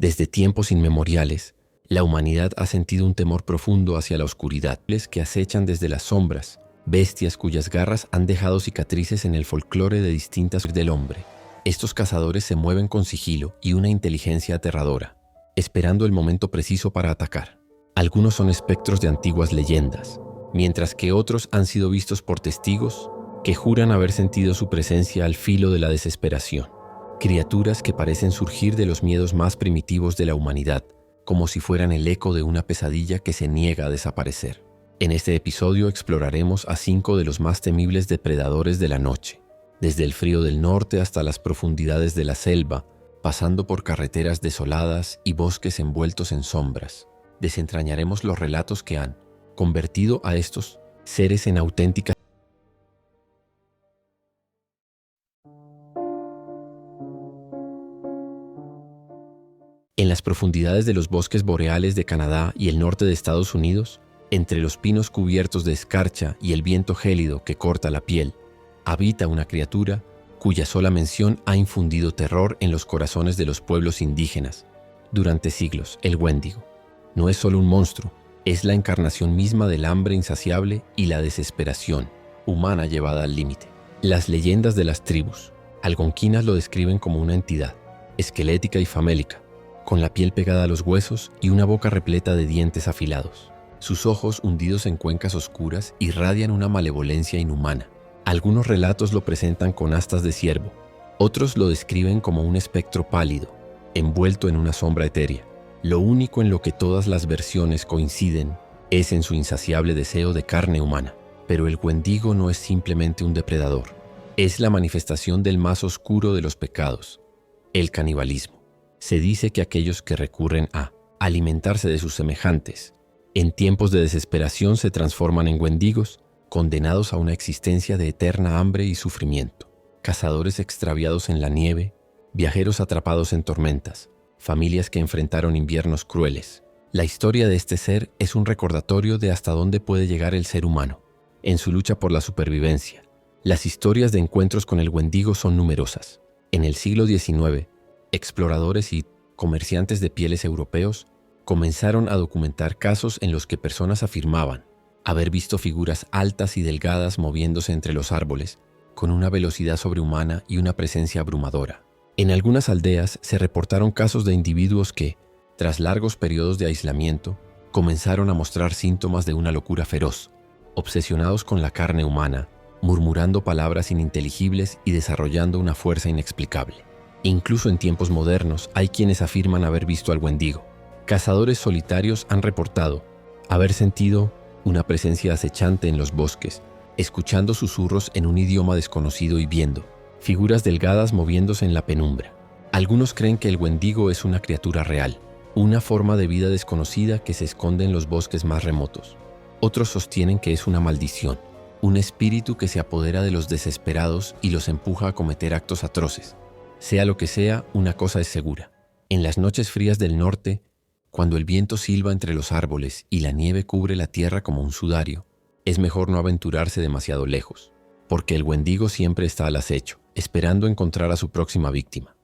Desde tiempos inmemoriales, la humanidad ha sentido un temor profundo hacia la oscuridad, que acechan desde las sombras, bestias cuyas garras han dejado cicatrices en el folclore de distintas del hombre. Estos cazadores se mueven con sigilo y una inteligencia aterradora, esperando el momento preciso para atacar. Algunos son espectros de antiguas leyendas, mientras que otros han sido vistos por testigos que juran haber sentido su presencia al filo de la desesperación. Criaturas que parecen surgir de los miedos más primitivos de la humanidad, como si fueran el eco de una pesadilla que se niega a desaparecer. En este episodio exploraremos a 5 de los más temibles depredadores de la noche, desde el frío del norte hasta las profundidades de la selva, pasando por carreteras desoladas y bosques envueltos en sombras. Desentrañaremos los relatos que han convertido a estos seres en auténticas. En las profundidades de los bosques boreales de Canadá y el norte de Estados Unidos, entre los pinos cubiertos de escarcha y el viento gélido que corta la piel, habita una criatura cuya sola mención ha infundido terror en los corazones de los pueblos indígenas. Durante siglos, el Wendigo no es solo un monstruo, es la encarnación misma del hambre insaciable y la desesperación humana llevada al límite. Las leyendas de las tribus algonquinas lo describen como una entidad esquelética y famélica, con la piel pegada a los huesos y una boca repleta de dientes afilados. Sus ojos, hundidos en cuencas oscuras, irradian una malevolencia inhumana. Algunos relatos lo presentan con astas de ciervo, otros lo describen como un espectro pálido, envuelto en una sombra etérea. Lo único en lo que todas las versiones coinciden es en su insaciable deseo de carne humana. Pero el Wendigo no es simplemente un depredador, es la manifestación del más oscuro de los pecados, el canibalismo. Se dice que aquellos que recurren a alimentarse de sus semejantes, en tiempos de desesperación se transforman en wendigos, condenados a una existencia de eterna hambre y sufrimiento. Cazadores extraviados en la nieve, viajeros atrapados en tormentas, familias que enfrentaron inviernos crueles. La historia de este ser es un recordatorio de hasta dónde puede llegar el ser humano en su lucha por la supervivencia. Las historias de encuentros con el Wendigo son numerosas. En el siglo XIX, exploradores y comerciantes de pieles europeos comenzaron a documentar casos en los que personas afirmaban haber visto figuras altas y delgadas moviéndose entre los árboles, con una velocidad sobrehumana y una presencia abrumadora. En algunas aldeas se reportaron casos de individuos que, tras largos periodos de aislamiento, comenzaron a mostrar síntomas de una locura feroz, obsesionados con la carne humana, murmurando palabras ininteligibles y desarrollando una fuerza inexplicable. Incluso en tiempos modernos hay quienes afirman haber visto al Wendigo. Cazadores solitarios han reportado haber sentido una presencia acechante en los bosques, escuchando susurros en un idioma desconocido y viendo figuras delgadas moviéndose en la penumbra. Algunos creen que el Wendigo es una criatura real, una forma de vida desconocida que se esconde en los bosques más remotos. Otros sostienen que es una maldición, un espíritu que se apodera de los desesperados y los empuja a cometer actos atroces. Sea lo que sea, una cosa es segura. En las noches frías del norte, cuando el viento silba entre los árboles y la nieve cubre la tierra como un sudario, es mejor no aventurarse demasiado lejos, porque el Wendigo siempre está al acecho, esperando encontrar a su próxima víctima.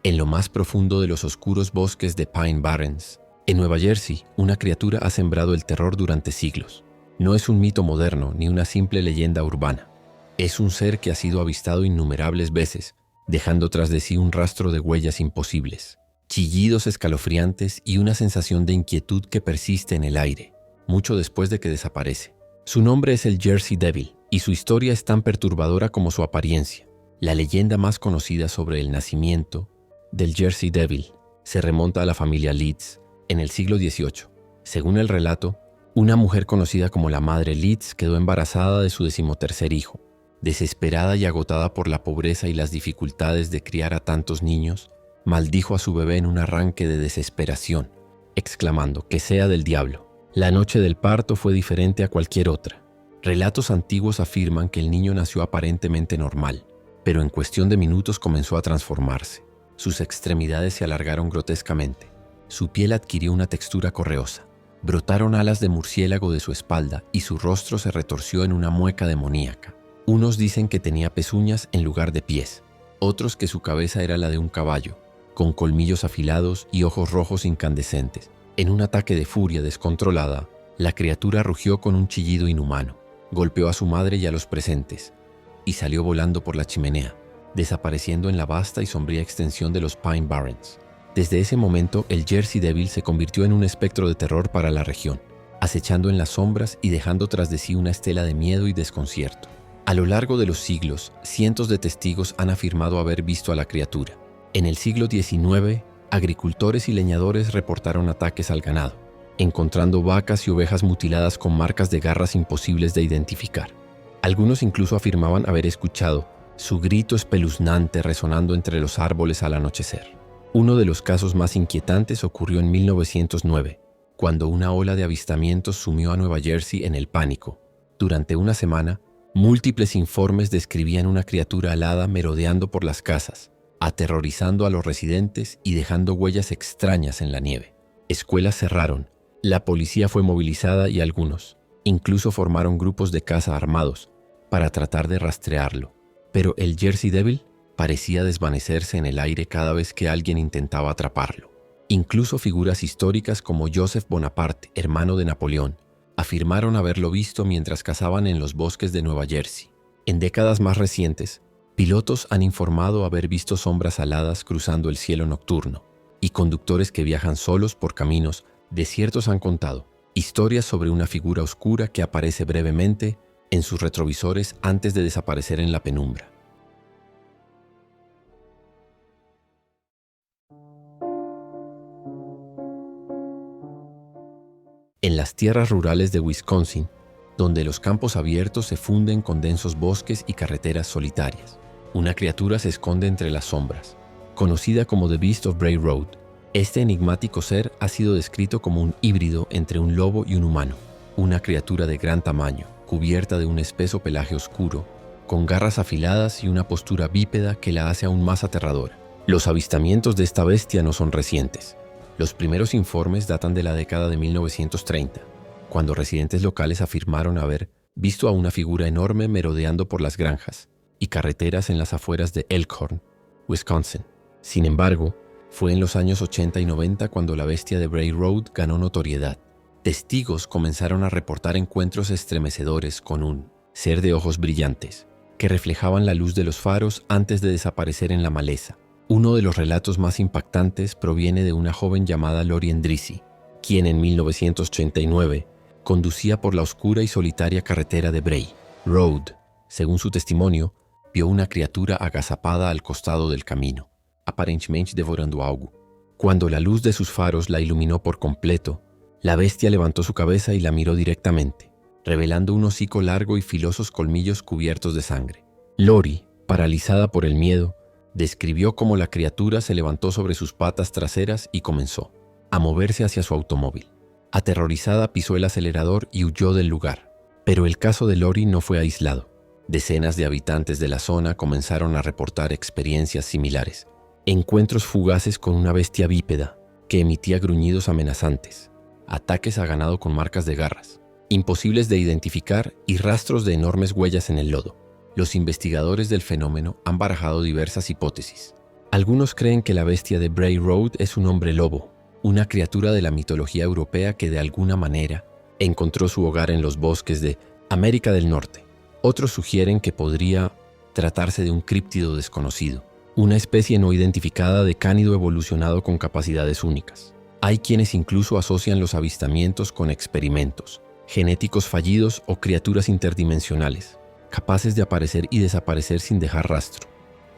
En lo más profundo de los oscuros bosques de Pine Barrens, en Nueva Jersey, una criatura ha sembrado el terror durante siglos. No es un mito moderno ni una simple leyenda urbana. Es un ser que ha sido avistado innumerables veces, dejando tras de sí un rastro de huellas imposibles, chillidos escalofriantes y una sensación de inquietud que persiste en el aire, mucho después de que desaparece. Su nombre es el Jersey Devil, y su historia es tan perturbadora como su apariencia. La leyenda más conocida sobre el nacimiento del Jersey Devil se remonta a la familia Leeds en el siglo XVIII. Según el relato, una mujer conocida como la Madre Leeds quedó embarazada de su 13º hijo. Desesperada y agotada por la pobreza y las dificultades de criar a tantos niños, maldijo a su bebé en un arranque de desesperación, exclamando que sea del diablo. La noche del parto fue diferente a cualquier otra. Relatos antiguos afirman que el niño nació aparentemente normal, pero en cuestión de minutos comenzó a transformarse. Sus extremidades se alargaron grotescamente. Su piel adquirió una textura correosa. Brotaron alas de murciélago de su espalda y su rostro se retorció en una mueca demoníaca. Unos dicen que tenía pezuñas en lugar de pies, otros que su cabeza era la de un caballo, con colmillos afilados y ojos rojos incandescentes. En un ataque de furia descontrolada, la criatura rugió con un chillido inhumano, golpeó a su madre y a los presentes, y salió volando por la chimenea, desapareciendo en la vasta y sombría extensión de los Pine Barrens. Desde ese momento, el Jersey Devil se convirtió en un espectro de terror para la región, acechando en las sombras y dejando tras de sí una estela de miedo y desconcierto. A lo largo de los siglos, cientos de testigos han afirmado haber visto a la criatura. En el siglo XIX, agricultores y leñadores reportaron ataques al ganado, encontrando vacas y ovejas mutiladas con marcas de garras imposibles de identificar. Algunos incluso afirmaban haber escuchado su grito espeluznante resonando entre los árboles al anochecer. Uno de los casos más inquietantes ocurrió en 1909, cuando una ola de avistamientos sumió a Nueva Jersey en el pánico. Durante una semana, múltiples informes describían una criatura alada merodeando por las casas, aterrorizando a los residentes y dejando huellas extrañas en la nieve. Escuelas cerraron, la policía fue movilizada y algunos incluso formaron grupos de caza armados para tratar de rastrearlo. Pero el Jersey Devil parecía desvanecerse en el aire cada vez que alguien intentaba atraparlo. Incluso figuras históricas como Joseph Bonaparte, hermano de Napoleón, afirmaron haberlo visto mientras cazaban en los bosques de Nueva Jersey. En décadas más recientes, pilotos han informado haber visto sombras aladas cruzando el cielo nocturno, y conductores que viajan solos por caminos desiertos han contado historias sobre una figura oscura que aparece brevemente en sus retrovisores antes de desaparecer en la penumbra. En las tierras rurales de Wisconsin, donde los campos abiertos se funden con densos bosques y carreteras solitarias, una criatura se esconde entre las sombras. Conocida como The Beast of Bray Road, este enigmático ser ha sido descrito como un híbrido entre un lobo y un humano, una criatura de gran tamaño, cubierta de un espeso pelaje oscuro, con garras afiladas y una postura bípeda que la hace aún más aterradora. Los avistamientos de esta bestia no son recientes. Los primeros informes datan de la década de 1930, cuando residentes locales afirmaron haber visto a una figura enorme merodeando por las granjas y carreteras en las afueras de Elkhorn, Wisconsin. Sin embargo, fue en los años 80 y 90 cuando la bestia de Bray Road ganó notoriedad. Testigos comenzaron a reportar encuentros estremecedores con un ser de ojos brillantes, que reflejaban la luz de los faros antes de desaparecer en la maleza. Uno de los relatos más impactantes proviene de una joven llamada Lori Endrizi, quien en 1989 conducía por la oscura y solitaria carretera de Bray Road. Según su testimonio, vio una criatura agazapada al costado del camino, aparentemente devorando algo. Cuando la luz de sus faros la iluminó por completo, la bestia levantó su cabeza y la miró directamente, revelando un hocico largo y filosos colmillos cubiertos de sangre. Lori, paralizada por el miedo, describió cómo la criatura se levantó sobre sus patas traseras y comenzó a moverse hacia su automóvil. Aterrorizada, pisó el acelerador y huyó del lugar. Pero el caso de Lori no fue aislado. Decenas de habitantes de la zona comenzaron a reportar experiencias similares. Encuentros fugaces con una bestia bípeda que emitía gruñidos amenazantes, ataques a ganado con marcas de garras, imposibles de identificar y rastros de enormes huellas en el lodo. Los investigadores del fenómeno han barajado diversas hipótesis. Algunos creen que la bestia de Bray Road es un hombre lobo, una criatura de la mitología europea que de alguna manera encontró su hogar en los bosques de América del Norte. Otros sugieren que podría tratarse de un críptido desconocido, una especie no identificada de cánido evolucionado con capacidades únicas. Hay quienes incluso asocian los avistamientos con experimentos genéticos fallidos o criaturas interdimensionales, capaces de aparecer y desaparecer sin dejar rastro.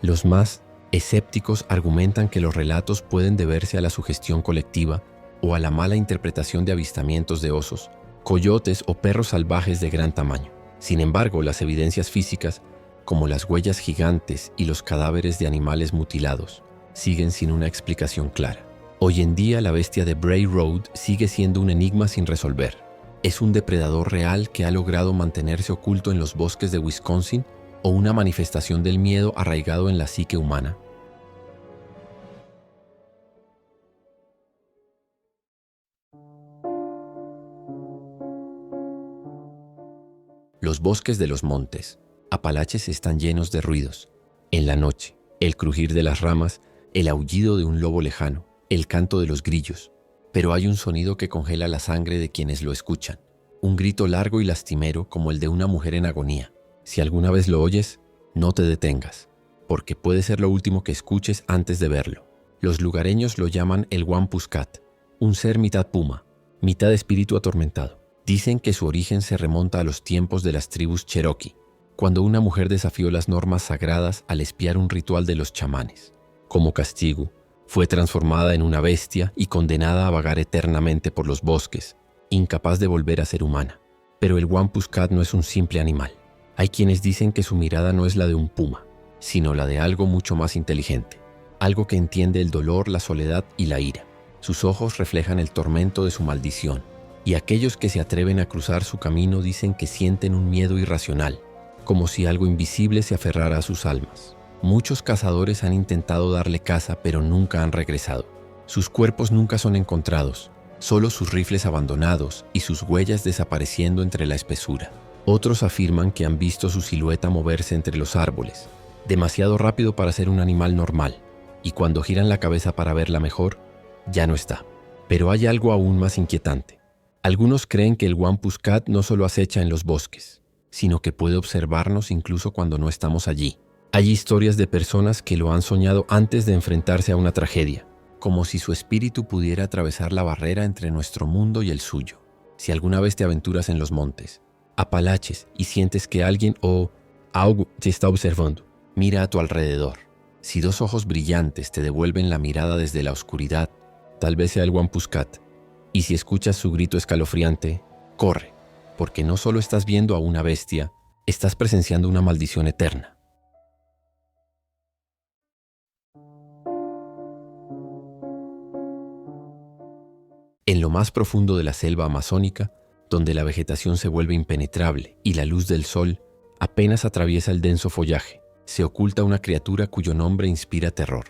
Los más escépticos argumentan que los relatos pueden deberse a la sugestión colectiva o a la mala interpretación de avistamientos de osos, coyotes o perros salvajes de gran tamaño. Sin embargo, las evidencias físicas, como las huellas gigantes y los cadáveres de animales mutilados, siguen sin una explicación clara. Hoy en día, la bestia de Bray Road sigue siendo un enigma sin resolver. ¿Es un depredador real que ha logrado mantenerse oculto en los bosques de Wisconsin o una manifestación del miedo arraigado en la psique humana? Los bosques de los montes. Apalaches están llenos de ruidos. En la noche, el crujir de las ramas, el aullido de un lobo lejano, el canto de los grillos. Pero hay un sonido que congela la sangre de quienes lo escuchan. Un grito largo y lastimero como el de una mujer en agonía. Si alguna vez lo oyes, no te detengas, porque puede ser lo último que escuches antes de verlo. Los lugareños lo llaman el Wampuscat, un ser mitad puma, mitad espíritu atormentado. Dicen que su origen se remonta a los tiempos de las tribus Cherokee, cuando una mujer desafió las normas sagradas al espiar un ritual de los chamanes. Como castigo, fue transformada en una bestia y condenada a vagar eternamente por los bosques, incapaz de volver a ser humana. Pero el Wampuscat no es un simple animal. Hay quienes dicen que su mirada no es la de un puma, sino la de algo mucho más inteligente, algo que entiende el dolor, la soledad y la ira. Sus ojos reflejan el tormento de su maldición, y aquellos que se atreven a cruzar su camino dicen que sienten un miedo irracional, como si algo invisible se aferrara a sus almas. Muchos cazadores han intentado darle caza, pero nunca han regresado. Sus cuerpos nunca son encontrados, solo sus rifles abandonados y sus huellas desapareciendo entre la espesura. Otros afirman que han visto su silueta moverse entre los árboles, demasiado rápido para ser un animal normal, y cuando giran la cabeza para verla mejor, ya no está. Pero hay algo aún más inquietante. Algunos creen que el Wampuscat no solo acecha en los bosques, sino que puede observarnos incluso cuando no estamos allí. Hay historias de personas que lo han soñado antes de enfrentarse a una tragedia, como si su espíritu pudiera atravesar la barrera entre nuestro mundo y el suyo. Si alguna vez te aventuras en los montes, Apalaches, y sientes que alguien o algo te está observando, mira a tu alrededor. Si dos ojos brillantes te devuelven la mirada desde la oscuridad, tal vez sea el Wampuscat. Y si escuchas su grito escalofriante, corre, porque no solo estás viendo a una bestia, estás presenciando una maldición eterna. En lo más profundo de la selva amazónica, donde la vegetación se vuelve impenetrable y la luz del sol apenas atraviesa el denso follaje, se oculta una criatura cuyo nombre inspira terror.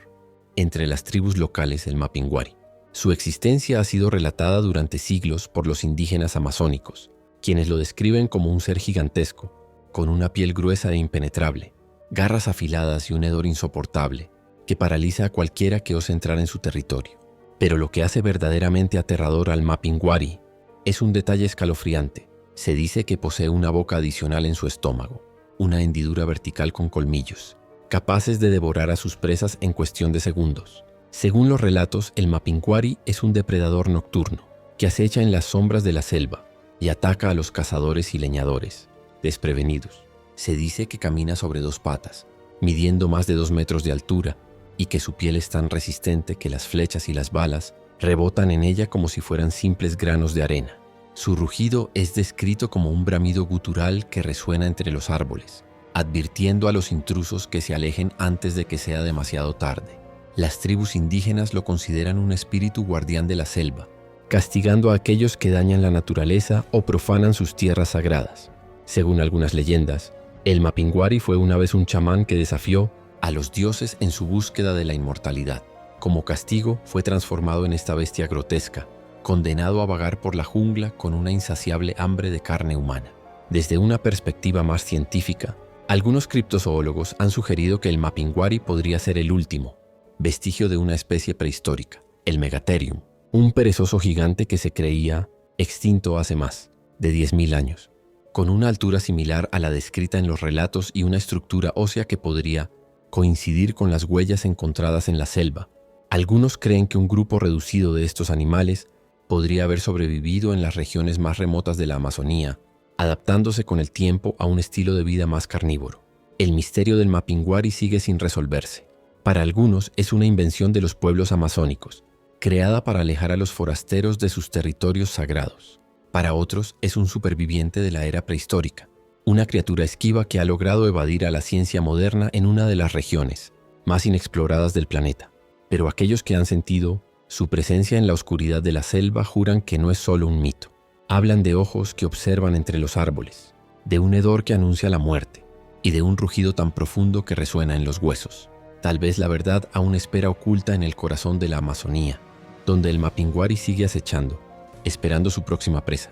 Entre las tribus locales, el Mapinguari. Su existencia ha sido relatada durante siglos por los indígenas amazónicos, quienes lo describen como un ser gigantesco, con una piel gruesa e impenetrable, garras afiladas y un hedor insoportable, que paraliza a cualquiera que ose entrar en su territorio. Pero lo que hace verdaderamente aterrador al Mapinguari es un detalle escalofriante. Se dice que posee una boca adicional en su estómago, una hendidura vertical con colmillos, capaces de devorar a sus presas en cuestión de segundos. Según los relatos, el Mapinguari es un depredador nocturno, que acecha en las sombras de la selva y ataca a los cazadores y leñadores, desprevenidos. Se dice que camina sobre dos patas, midiendo más de 2 metros de altura, y que su piel es tan resistente que las flechas y las balas rebotan en ella como si fueran simples granos de arena. Su rugido es descrito como un bramido gutural que resuena entre los árboles, advirtiendo a los intrusos que se alejen antes de que sea demasiado tarde. Las tribus indígenas lo consideran un espíritu guardián de la selva, castigando a aquellos que dañan la naturaleza o profanan sus tierras sagradas. Según algunas leyendas, el Mapinguari fue una vez un chamán que desafió a los dioses en su búsqueda de la inmortalidad. Como castigo, fue transformado en esta bestia grotesca, condenado a vagar por la jungla con una insaciable hambre de carne humana. Desde una perspectiva más científica, algunos criptozoólogos han sugerido que el Mapinguari podría ser el último, vestigio de una especie prehistórica, el Megatherium, un perezoso gigante que se creía extinto hace más de 10.000 años, con una altura similar a la descrita en los relatos y una estructura ósea que podría coincidir con las huellas encontradas en la selva. Algunos creen que un grupo reducido de estos animales podría haber sobrevivido en las regiones más remotas de la Amazonía, adaptándose con el tiempo a un estilo de vida más carnívoro. El misterio del Mapinguari sigue sin resolverse. Para algunos es una invención de los pueblos amazónicos, creada para alejar a los forasteros de sus territorios sagrados. Para otros es un superviviente de la era prehistórica, una criatura esquiva que ha logrado evadir a la ciencia moderna en una de las regiones más inexploradas del planeta. Pero aquellos que han sentido su presencia en la oscuridad de la selva juran que no es solo un mito. Hablan de ojos que observan entre los árboles, de un hedor que anuncia la muerte y de un rugido tan profundo que resuena en los huesos. Tal vez la verdad aún espera oculta en el corazón de la Amazonía, donde el Mapinguari sigue acechando, esperando su próxima presa.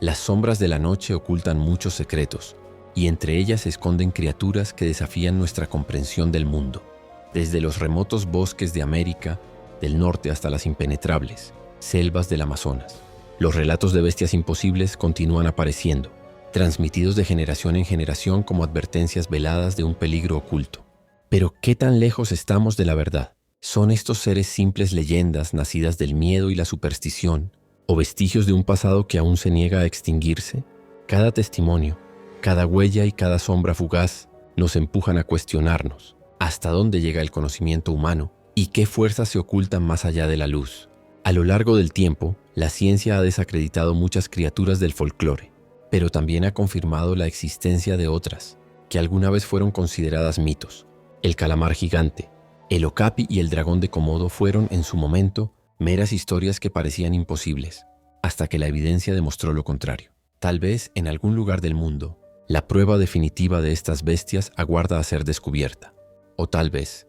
Las sombras de la noche ocultan muchos secretos, y entre ellas se esconden criaturas que desafían nuestra comprensión del mundo, desde los remotos bosques de América, del norte hasta las impenetrables selvas del Amazonas. Los relatos de bestias imposibles continúan apareciendo, transmitidos de generación en generación como advertencias veladas de un peligro oculto. Pero ¿qué tan lejos estamos de la verdad? ¿Son estos seres simples leyendas nacidas del miedo y la superstición, o vestigios de un pasado que aún se niega a extinguirse? Cada testimonio, cada huella y cada sombra fugaz nos empujan a cuestionarnos hasta dónde llega el conocimiento humano y qué fuerzas se ocultan más allá de la luz. A lo largo del tiempo, la ciencia ha desacreditado muchas criaturas del folclore, pero también ha confirmado la existencia de otras, que alguna vez fueron consideradas mitos. El calamar gigante, el okapi y el dragón de Komodo fueron, en su momento, meras historias que parecían imposibles, hasta que la evidencia demostró lo contrario. Tal vez, en algún lugar del mundo, la prueba definitiva de estas bestias aguarda a ser descubierta. O tal vez,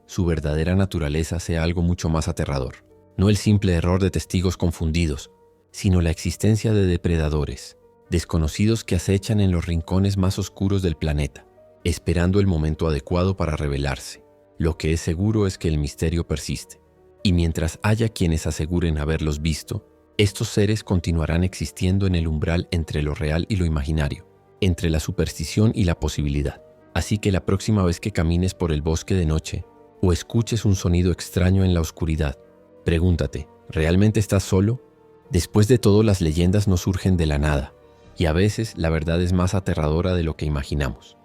su verdadera naturaleza sea algo mucho más aterrador. No el simple error de testigos confundidos, sino la existencia de depredadores, desconocidos que acechan en los rincones más oscuros del planeta, esperando el momento adecuado para revelarse. Lo que es seguro es que el misterio persiste, y mientras haya quienes aseguren haberlos visto, estos seres continuarán existiendo en el umbral entre lo real y lo imaginario, entre la superstición y la posibilidad. Así que la próxima vez que camines por el bosque de noche, o escuches un sonido extraño en la oscuridad, pregúntate, ¿realmente estás solo? Después de todo, las leyendas no surgen de la nada, y a veces la verdad es más aterradora de lo que imaginamos.